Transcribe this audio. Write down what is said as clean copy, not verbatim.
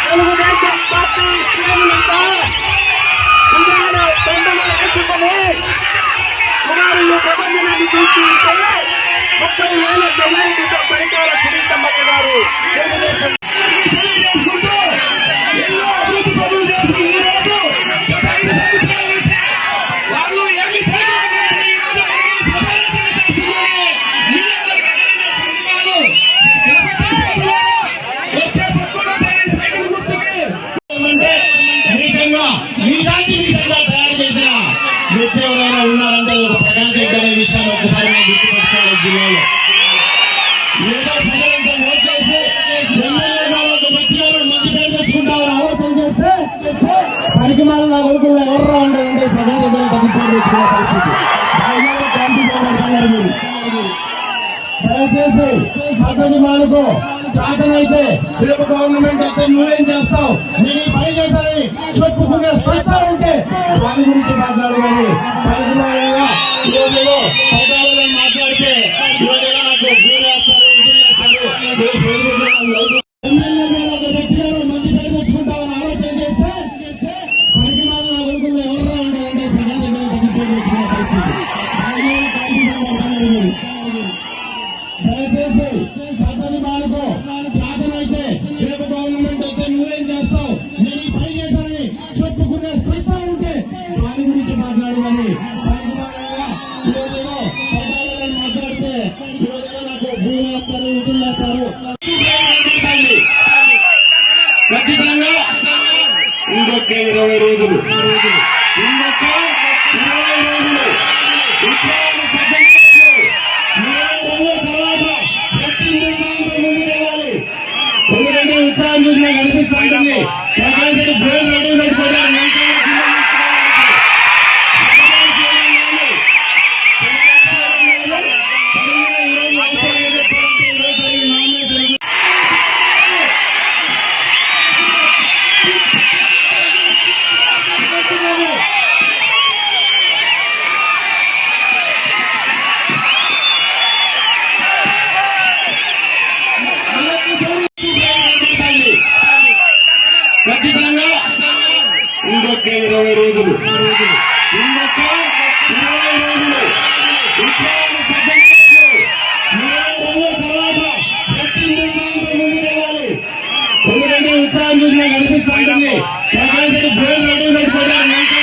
Telugu Desam party శ్రేణులంతా సుమారు ఈ ప్రపంచాన్ని చూసి 30,000 మెజారిటీతో పరిటాల సునీతమ్మక్క గారు తెలుగుదేశం తెలియజేసుకుంటూ ఎన్నో అభివృద్ధి పనులు చేసి ఈ రోజు గత 5 సంవత్సరాల నుంచి వాళ్ళు ఏమి వ్యక్తి ఎవరైనా ఉన్నారంటే ఒక ప్రకాష్ రెడ్డి అనే విషయాన్ని ఒకసారి మనం గుర్తుపెట్టుకోవాలి. జిల్లాలో ఏదో ప్రజలంతా ఓట్ చేసి ఎమ్మెల్యే వాళ్ళకు వచ్చినారు మంచి పేరు తెచ్చుకుంటామని ఆలోచన చేస్తే పరికమాల నా కొడుకుల్లో ఎవరు ఉండదంటే ప్రకాష్ రెడ్డి అని తగ్గి పేరు తెచ్చుకునే పరిస్థితి. దయచేసి పద్ధతి మానుకో. చాతనైతే రేపు గవర్నమెంట్ అయితే నువ్వేం చేస్తావు, నేను ఈ పని చేశానని చెప్పుకునే సత్తా ఉంటే దాని గురించి మాట్లాడమని పరిమాణంగా ఈరోజులో పదాలను మాట్లాడితే ఈరోజుగా నాకు గురేస్తారు వ్యక్తులను మంచి పేరు తెచ్చుకుంటామని ఆలోచన చేస్తే పరిమాణాల కొడుకుల్లో ఎవరు ఉండదంటే ప్రజా దగ్గర తగ్గి పేరు తెచ్చుకునే పరిస్థితి. దయచేసి పద్ధతి మానుకో. చాతనైతే రేపు గవర్నమెంట్ అయితే నువ్వేం చేస్తావు, నేను ఈ పని చేశానని చెప్పుకునే సత్తా ఉంటే దాని గురించి మాట్లాడమని పరిమాణంగా ఈరోజులో పదాలను మాట్లాడితే ఈరోజుగా నాకు భూములేస్తారు వదిలేస్తారు. ఖచ్చితంగా ఇంకొక 20 రోజులు ఉత్సాహాన్ని తగ్గలేదు. ఎందుకంటే ఉత్సాహం చూసి నాకు అనిపిస్తూ ఉంటుంది ప్రకాష్ రెడ్డి బ్రెయిన్ రెడీ పెట్టుకోవడానికి ఖచ్చితంగా ఇంకొక 20 రోజులు ఉత్సాహాన్ని తగ్గలేదు. ఎందుకంటే ఉత్సాహం చూసి నాకు అనిపిస్తూ ఉంటుంది ప్రకాష్ రెడ్డి బ్రెయిన్ రెడీ పెట్టుకోవడానికి